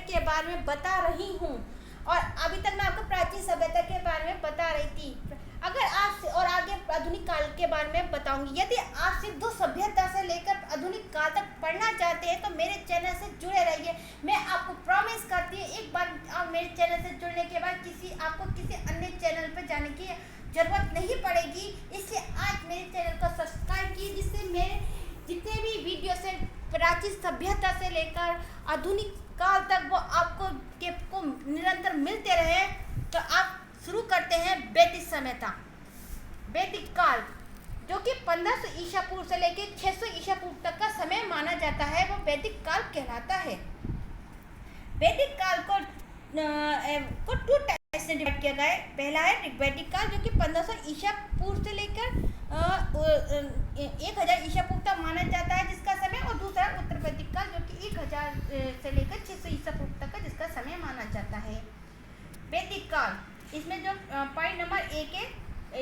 के बारे में बता रही हूँ। और अभी तक मैं आपको प्राचीन सभ्यता के बारे में बता रही थी। अगर आप और आगे आधुनिक काल के बारे में बताऊंगी। यदि आप सिंधु सभ्यता से लेकर आधुनिक काल तक पढ़ना चाहते हैं तो मेरे चैनल से जुड़े रहिए। मैं आपको प्रॉमिस करती हूँ, एक बार आप मेरे चैनल से जुड़ने के बाद आपको किसी अन्य चैनल पर जाने की जरूरत नहीं पड़ेगी। इसलिए आज मेरे चैनल को सब्सक्राइब कीजिए, जिससे मेरे जितने भी वीडियो से प्राचीन सभ्यता से लेकर आधुनिक काल तक वो आपको निरंतर मिलते रहे। तो आप शुरू करते हैं वैदिक सभ्यता। वैदिक काल जो कि 1500 ईसा पूर्व से लेकर 600 ईसा पूर्व तक का समय माना जाता है, वो वैदिक काल कहलाता है। वैदिक काल को टू टाइप्स में डिवाइड किया गया है। पहला है ऋग्वैदिक काल जो कि 1500 ईसा पूर्व से लेकर 1000 ईसा पूर्व तक माना जाता है जिसका समय, और दूसरा उत्तर वैदिक काल जो कि 1000 से लेकर 600 ईसा पूर्व तक का जिसका समय माना जाता है। वैदिक काल, इसमें जो पॉइंट नंबर 1 है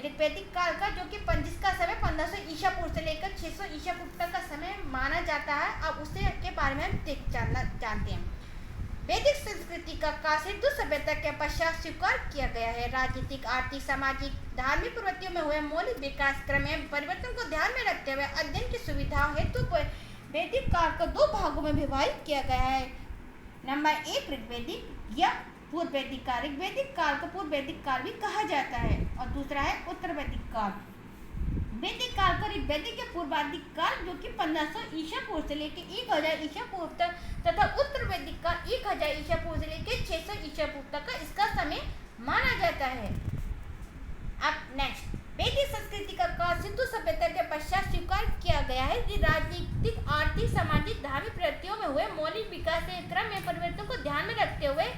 ऋग्वैदिक काल का, जो कि जिसका समय 1500 ईसा पूर्व से लेकर 600 ईसा पूर्व तक का समय माना जाता है। अब उससे के बारे में हम जानते हैं। वैदिक संस्कृति का काल सिंधु सभ्यता के पश्चात स्वीकार किया गया है। राजनीतिक, आर्थिक, सामाजिक, धार्मिक प्रवृत्तियों में हुए मौलिक विकास क्रम में परिवर्तन को ध्यान में रखते हुए अध्ययन की सुविधा हेतु वैदिक काल को 2 भागों में विभाजित किया गया है। नंबर 1 ऋग्वैदिक या पूर्व वैदिक काल। ऋग्वैदिक काल को पूर्व वैदिक काल भी कहा जाता है, और दूसरा है उत्तर वैदिक काल। वैदिक काल को ऋग्वैदिक या पूर्व वैदिक काल जो कि 1500 ईसा पूर्व से लेकर 1000 ईसा पूर्व तक, तथा उत्तर वैदिक काल 1000 ईसा पूर्व से लेकर 600 ईसा पूर्व तक का इसका समय माना जाता है। अब नेक्स्ट, वैदिक संस्कृति का काल सिंधु सभ्यता के पश्चात स्वीकार किया गया है। राजनीतिक, आर्थिक, सामाजिक, धार्मिक प्रवृत्तियों में हुए मौलिक विकास के क्रम में परिवर्तन को ध्यान में रखते हुए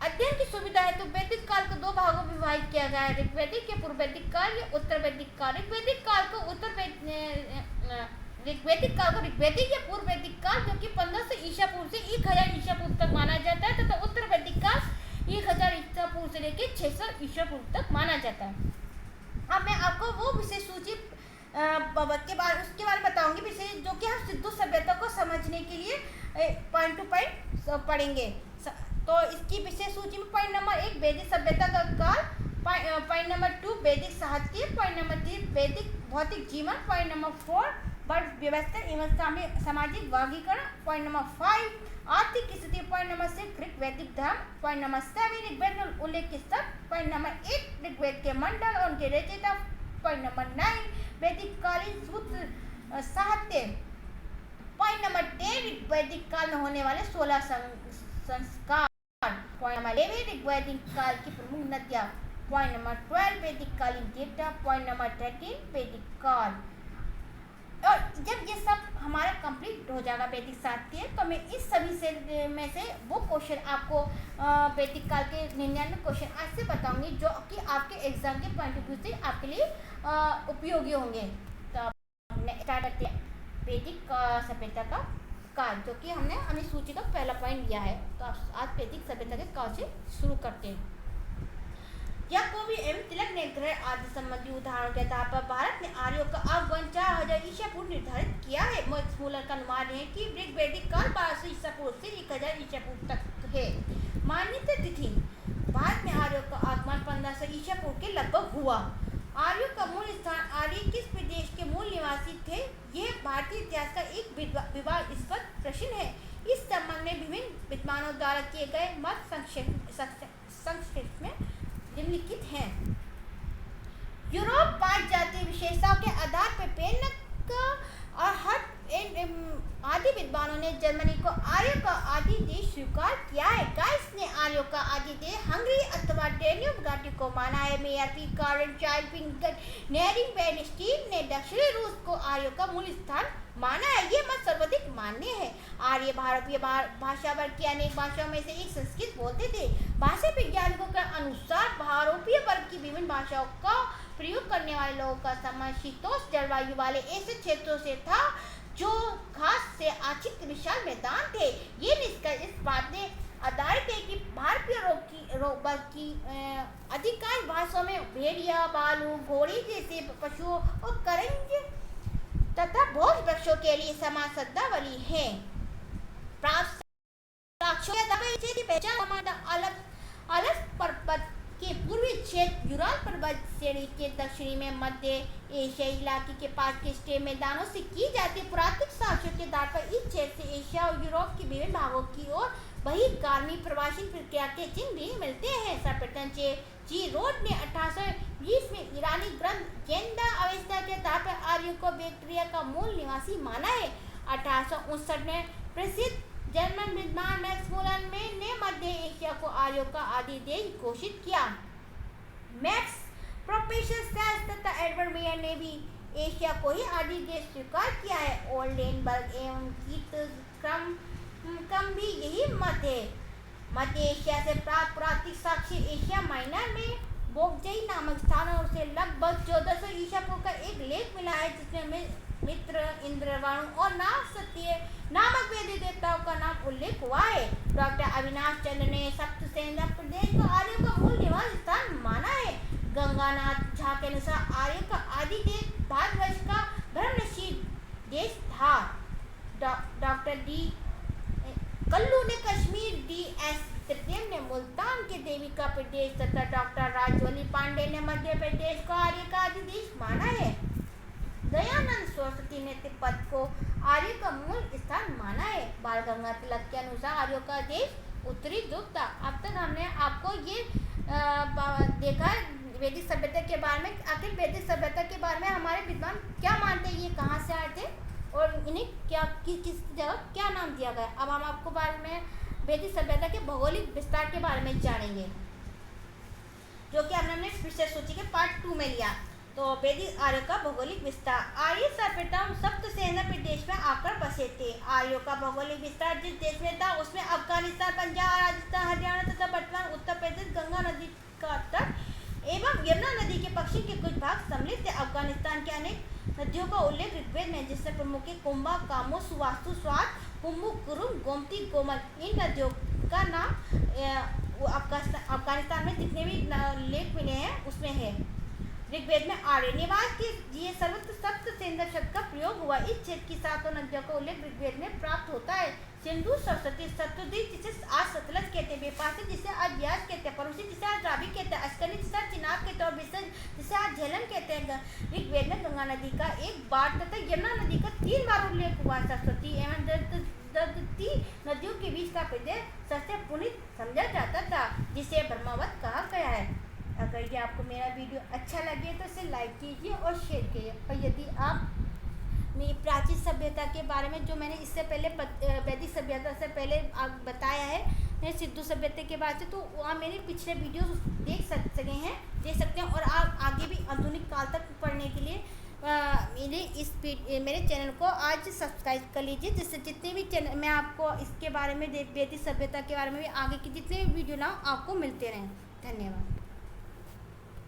अध्ययन की सुविधा है तो वैदिक काल को 2 भागों में विभाजित किया गया है। ऋग्वैदिक या पूर्व वैदिक काल या उत्तर वैदिक काल। ऋग्वैदिक काल को ऋग्वैदिक या पूर्व वैदिक काल जो कि 1500 ईसा पूर्व से 1000 ईसा पूर्व तक माना जाता है, तथा उत्तर वैदिक काल 1000 ईसा पूर्व से लेकर 600 ईसा पूर्व तक माना जाता है। अब मैं आपको वो विषय सूची उसके बारे में बताऊंगी, विषय जो कि हम सिंधु सभ्यता को समझने के लिए पॉइंट टू पॉइंट पढ़ेंगे। तो इसकी विषय सूची में पॉइंट नंबर 1 वैदिक सभ्यता का काल, पॉइंट नंबर 2 वैदिक साहित्य, पॉइंट नंबर 3 वैदिक भौतिक जीवन, पॉइंट नंबर 4 वर्ग व्यवस्था एवं सामाजिक वर्गीकरण, पॉइंट नंबर 5 आर्थिक स्थिति, पॉइंट नंबर 6 ऋग्वैदिक धर्म, पॉइंट नंबर 7 ऋग्वेद में उल्लेख के शब्द, पॉइंट नंबर 8 ऋग्वेद के मंडल और उनके रचयिता, पॉइंट नंबर 9 वैदिक कालीन सूत्र साहित्य, पॉइंट नंबर 10 वैदिक काल में होने वाले 16 संस्कार, पॉइंट नंबर 11 ऋग्वैदिक काल की प्रमुख नदियाँ, पॉइंट नंबर 12 वैदिक कालीन देवता, पॉइंट नंबर 13 वैदिक काल। और जब ये सब हमारा कंप्लीट हो जाएगा वैदिक साहित्य, तो मैं इस सभी से में से वो क्वेश्चन आपको वैदिक काल के 99 क्वेश्चन आज से बताऊंगी जो कि आपके एग्जाम के पॉइंट ऑफ व्यू से आपके लिए उपयोगी होंगे। तो स्टार्ट करते हैं वैदिक सभ्यता का काल, जो कि हमने अपनी सूची का पहला पॉइंट लिया है। तो आज वैदिक सभ्यता के काल से शुरू करते हैं। याकोबी एवं तिलक ने ग्रह आदि संबंधी उदाहरणों के आधार पर भारत में आर्यों का आगमन 4000 ईसा पूर्व निर्धारित किया है। मूलर का अनुमान है कि ऋग्वैदिक काल 1200 ईसा पूर्व से 1000 ईसा पूर्व तक है। मान्यता तिथि, भारत में आर्यों का आगमन 1500 ईसा पूर्व के लगभग हुआ। आर्यों का मूल स्थान आर्य किस प्रदेश के मूल निवासी थे, यह भारतीय इतिहास का एक विवादास्पद प्रश्न है। इस संबंध में विभिन्न विद्वानों द्वारा किए गए मत संक्षेप में निम्नलिखित हैं। यूरोप 5 जातीय विशेषताओं के आधार पर पेनक और आदि विद्वानों ने जर्मनी को आर्यों का आदि देश स्वीकार किया है। गाइस ने आर्यों का आदि देश हंगरी अथवा डेन्यूब घाटी को माना है। मेयर पी कारण चाइल्ड पिंगट नेरिंग वैन स्टीव ने दक्षिणी रूस को आर्यों का मूल स्थान माना है। ये मत सर्वाधिक मान्य है। आर्य भारतीय भाषा वर्ग की अनेक भाषाओं में से एक संस्कृत बोलते थे। भाषा वैज्ञानिकों के अनुसार भारोपीय वर्ग की विभिन्न भाषाओं का प्रयोग करने वाले लोगों का संबंध शीतोष्ण जलवायु वाले ऐसे क्षेत्रों से था जो घास से आच्छादित विशाल मैदान थे। ये निष्कर्ष इस बात ने आधारित है कि भारतीय वर्ग की अधिकांश भाषाओं में भेड़िया, भालू, घोड़े जैसे पशुओं और करंज तथा भोज वृक्षों के लिए समान शब्दावली है। पक्षों के दावे की पहचान हमारा अलग अलग पर्वत के पूर्वी क्षेत्र यूराल पर्वत श्रेणी के दक्षिणी में मध्य एशिया इलाके के पास के स्टे मैदानों से की जाती है। पुरातनिक साक्ष्यों के आधार पर इस क्षेत्र से एशिया और यूरोप के विभिन्न भागों की ओर बहिर्गामी प्रवासी प्रक्रिया के चिन्ह भी मिलते हैं। सर्वप्रथम जी रोड ने 1820 में ईरानी ग्रंथ जेंदा अवस्था के आधार पर आर्यों को बैक्टीरिया का मूल निवासी माना है। 1859 में प्रसिद्ध जर्मन विद्वान मैक्स मुलर ने मध्य एशिया को आर्यों का आदि देश घोषित किया। मैक्स प्रोपेशियस तथा एडवर्ड मेयर ने भी एशिया को ही आदि देश स्वीकार किया है। ओल्डेनबर्ग एवं कीट भी यही मत है। मध्य एशिया से प्राप्त पुरातनिक साक्ष्य एशिया माइनर में बोगजई नामक स्थान और से लगभग 1400 ईसा पूर्व का एक लेख मिला है, जिसमें मित्र, इंद्र, वरुण और नासत्य नामक वेदी देवताओं का नाम उल्लेख हुआ है। डॉक्टर अविनाश चंद्र ने सप्तसेना प्रदेश को आर्यों का मूल निवास स्थान माना है। गंगानाथ झा के अनुसार आर्यों का आदि देश भारतवर्ष का धर्मशील देश था। डॉक्टर डी कल्लू ने कश्मीर, डी.एस. त्रिपेन ने मुल्तान के देविका प्रदेश तथा डॉक्टर राजवली पांडे ने मध्य प्रदेश को आर्य का आदि देश माना है। दयानंद सरस्वती ने तिब्बत को आर्य का मूल स्थान माना है। बाल गंगाधर तिलक के अनुसार आर्यों का देश उत्तरी ध्रुव था। अब तक हमने आपको ये देखा वैदिक सभ्यता के बारे में। आखिर वैदिक सभ्यता के बारे में हमारे विद्वान क्या मानते हैं, ये कहाँ से आए थे और इन्हें क्या किस जगह क्या नाम दिया गया। अब हम आपको बारे में वैदिक सभ्यता के भौगोलिक विस्तार के बारे में जानेंगे, जो कि हमने विषय सूची के पार्ट 2 में लिया। तो वैदिक आर्य का भौगोलिक विस्तार। आर्य सर्वप्रथम सप्तसेना प्रदेश में आकर बसे थे। आर्यों का भौगोलिक विस्तार जिस देश में था उसमें अफगानिस्तान, पंजाब, राजस्थान, हरियाणा तथा वर्तमान उत्तर प्रदेश, गंगा नदी का तट एवं यमुना नदी के पश्चिम के कुछ भाग सम्मिलित थे। अफगानिस्तान के अनेक नदियों का उल्लेख ऋग्वेद में, जिससे प्रमुख है कुंभा, कामो, सुवास्तु, स्वात, कुम्भु, कुरुम, गोमती, गोमल। इन नदियों का नाम अफगानिस्तान में जितने भी लेख मिले हैं उसमें है। ऋग्वेद में आर्य निवास के लिए सर्वत्र सप्तसेना शब्द का प्रयोग हुआ। इस क्षेत्र की 7 नदियों का उल्लेख ऋग्वेद में प्राप्त होता है। सिंधु, सरस्वती, सतलुज जिसे आज सतलज कहते हैं, बेपासी जिसे आज ब्यास कहते हैं, परुषी जिसे आज रावी कहते हैं, अश्कनी जिसे आज चिनाब कहते हैं और विसर्ज जिसे आज झेलम कहते हैं। ऋग्वेद में गंगा नदी का 1 बार तथा यमुना नदी का 3 बार उल्लेख हुआ। सरस्वती एवं दधती नदियों के बीच का प्रदेश सबसे पुनीत समझा जाता था, जिसे ब्रह्मवत कहा गया है। अगर ये आपको मेरा वीडियो अच्छा लगे तो इसे लाइक कीजिए और शेयर कीजिए। और यदि आप मेरी प्राचीन सभ्यता के बारे में, जो मैंने इससे पहले वैदिक सभ्यता से पहले बताया है सिंधु सभ्यता के बारे में, तो आप मेरे पिछले वीडियो देख सकते हैं और आप आगे भी आधुनिक काल तक पढ़ने के लिए मेरे चैनल को आज सब्सक्राइब कर लीजिए, जिससे जितने भी चैनल मैं आपको इसके बारे में वैदिक सभ्यता के बारे में भी आगे की जितने भी वीडियो ना आपको मिलते रहें। धन्यवाद।